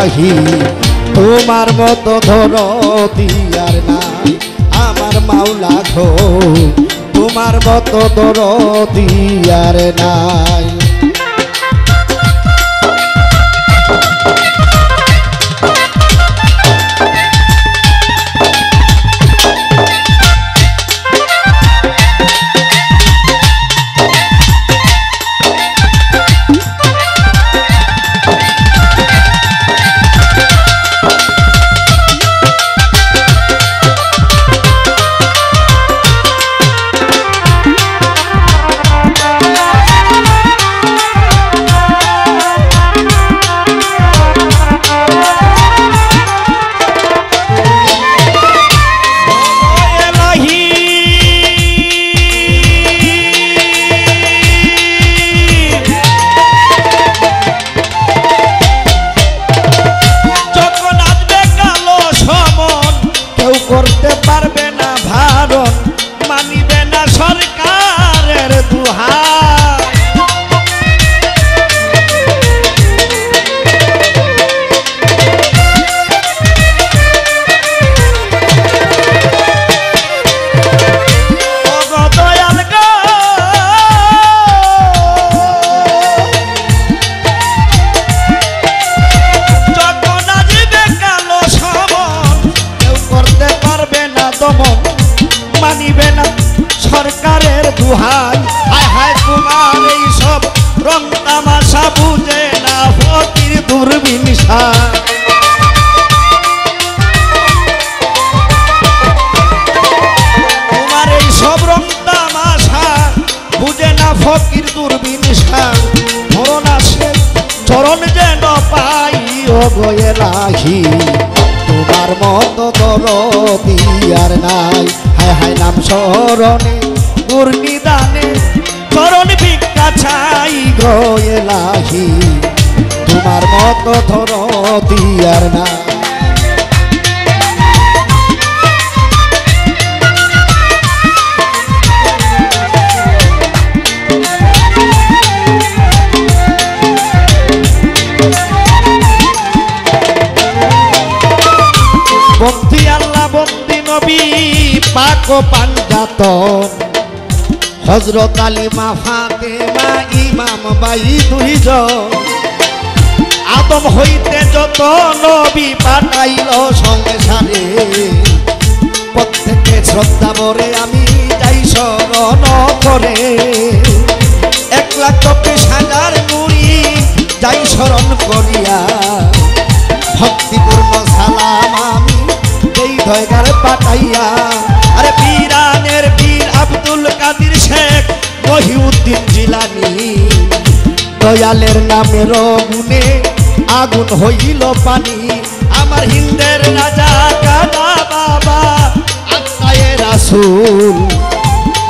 এলাহি তোমার মতো দরদি আর নাই আমার মাওলা গো তোমার মতো দরদি আর নাই করতে পারবে না ভারত মানিবে না সরকারের দুহার দয়াল গো যখন আসবে কালো সমন কেউ করতে পারবে না দমন মানিবে না সরকারের দুহাই হায় হায় তোমার এই সব রং তামাশা বুঝে না ফকির দুর্বিনসা তোমার এই সব রং তামাশা বুঝে না ফকির দুর্বিনসা ধরন আসে চরণ যেন পাই ও গো এলাহি তোমার মতো দরদি আর নাই হায় হায় নাম স্মরণে দুর্নিদানে চরণ ভিক্ষা চাই গো এলাহি তোমার মতো দরদি আর নাই বন্দি আল্লাহ বন্দি নবী পাক ও পাঞ্জাতন হযরত আলী মা ফাতেমা ইমাম বাই দুইজন আদম হইতে যত নবী পাঠাইল সংসারে প্রত্যেকে শ্রদ্ধা ভরে আমি যাই শরণ করে 1,20,000 নুরি যাই শরণ করিয়া ভক্তিপূর্ণ সালাম আমি এই ধয়গার পাঠাইয়া আরে পীরানের পীর আব্দুল কাদির শেখ মহিউদ্দিন জিলানী দয়ালের নামের গুণে আগুন হইল পানি আমার হিন্দের রাজা কানা বাবা আত্মায়ে রাসূল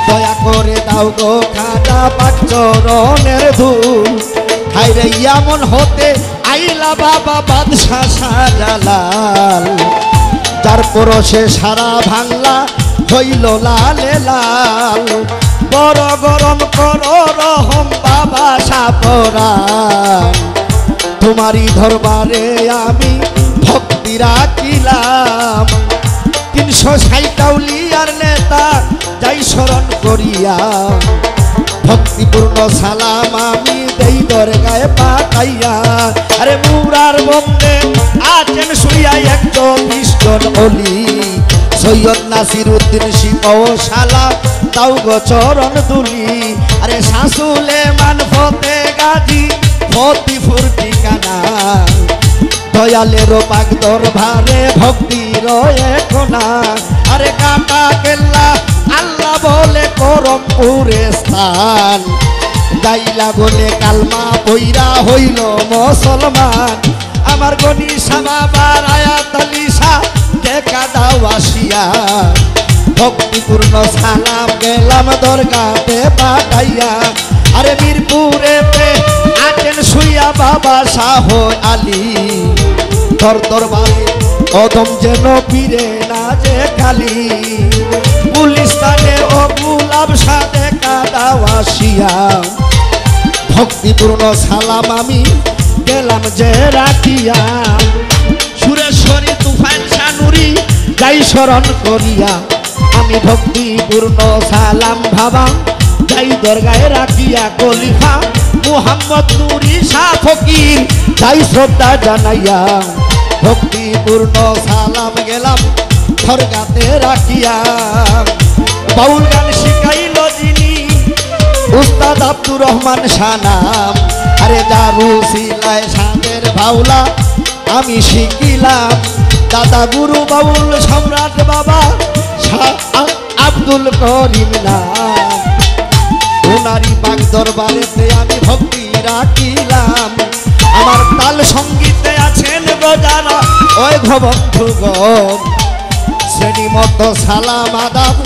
দয়া করে দাও গো খাজা পাক চরণের ধূল হায়রে এমন হতে আইলা বাবা বাদশাহ শাহজালাল যার পরশে সারা বাংলা হইল লালে লাল বড় গরম করো রহম বাবা সাপরান তোমারই দরবারে আমি ভক্তি রাখিলাম 360 আউলিয়ার নেতা যাই শরণ করিয়া ভক্তিপূর্ণ সালাম আমি দেই দরগায় পাঠাইয়া আরে মুরার বন্দে আছেন শুইয়া 120 অলি সৈয়দ নাসিরউদ্দিন শিপশালা তাও গো চরণ দুলি আরে শাসুলে মান ফতে গাজী ফতিপুর ঠিকানা দয়ালের পাক দরবারে ভক্তির একনা আরে কাটা কেল্লা আল্লাহ বলে করমপুরে স্থান গাইলা বলে কালমা পইরা হইল মুসলমান আমার গনি সাবাবার আয়াত লিসা দেখা দাও আসিয়া ভক্তিপূর্ণ সালাম গেলাম দরগাতে পাঠাইয়া আরে মিরপুরেতে আছেন শুইয়া বাবা শাহ আলী ধর দরবারে কদম যেন পীরে না যে কালী গুলিস্তানে ও গুলাব সাদে কাদাওয়াসিয়া ভক্তিপূর্ণ সালাম আমি গেলাম যে রাখিয়া সুরেশ্বরী তুফান শানুরি যাই স্মরণ করিয়া আমি ভক্তিপূর্ণ সালাম ভাবা যাই দরগায় রাখিয়া খলিফা মুহাম্মদ নুরি শাহ ফকির যাই শ্রদ্ধা জানাইয়া ভক্তিপূর্ণ সালাম গেলাম দরগাতে রাখিয়া বাউল গান শিখাইল যিনি উস্তাদ আব্দুর রহমান সানাম আরে দারু সিলায় সাদের ভাওলা আমি শিখিলাম দাদা গুরু বাউল সম্রাট বাবা আব্দুল করিম নাম ওনারি বাগ দরবারেতে আমি ভক্তি রাখিলাম আমার তাল সঙ্গীতে আছেন গজারা ওই বন্ধুগণ শ্রেণী মতো সালাম আদাব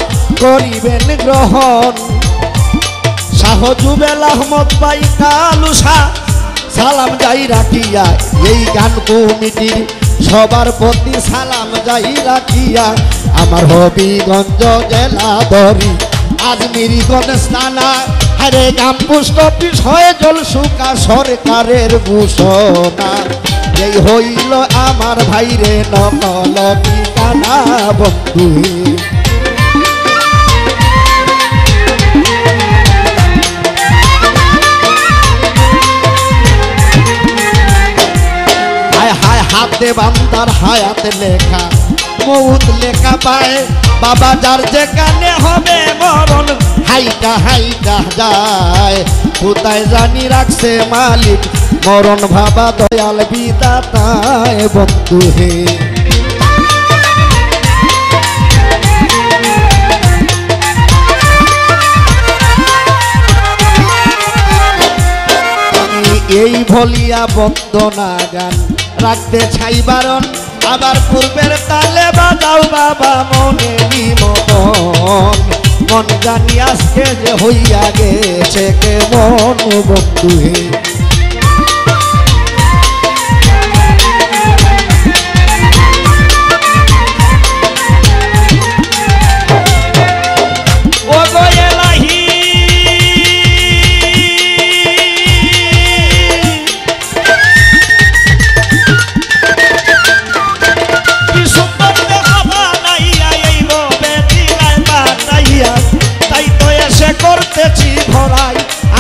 করিবেন গ্রহণ শাহ জুবেল আহমদ ভাই কালুসা সালাম যাই রাখিয়া এই গান কমিটির সবার প্রতি সালাম যাই রাখিয়া আমার হবিগঞ্জ জেলা দরি আজমিরি গণেশ নানা আরে গামপুষ্ট অফিস হয়ে জল সুকা সরকারের ঘোষণা এই হইল আমার ভাইরে নকল ঠিকানা বন্ধু হাতে বান্দার হায়াত লেখা মৌত লেখা পায় বাবা যার যেখানে হবে মরণ হাইটা হাইটা যায় কোথায় জানি রাখছে মালিক মরণ ভাবা দয়াল বিধাতায় বন্ধু হে এই ভলিয়া বন্দনা গান রাখতে ছাই বারণ আবার পূর্বের তালে বাজাও বাবা মনে মন মন জানি আজকে যে হইয়া গেছে কেমন বন্ধু হে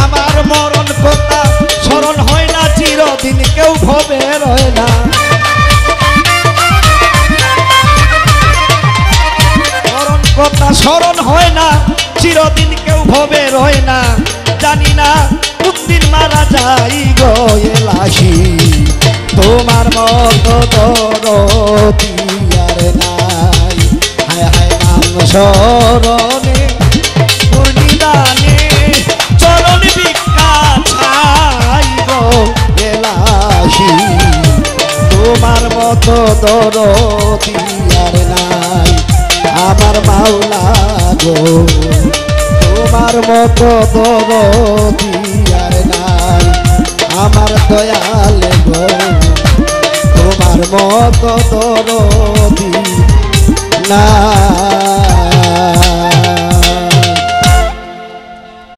আমার মরণ কথা স্মরণ হয় না চিরদিন কেউ ভবে রয় না মরণ কথা স্মরণ হয় না চিরদিন কেউ ভবে রয় না জানি না কোনদিন মারা যাই গো এলাহি তোমার মতো দরদি আর নাই হায় হায় নাম স্মরণে পূর্ণিদানে চরণ ভিক্ষা ছাই গো এলাহি তোমার মতো দরদি আর নাই আমার মাওলা গো তোমার মতো দরদি আর নাই আমার দয়াল গো তোমার মতো দরদি না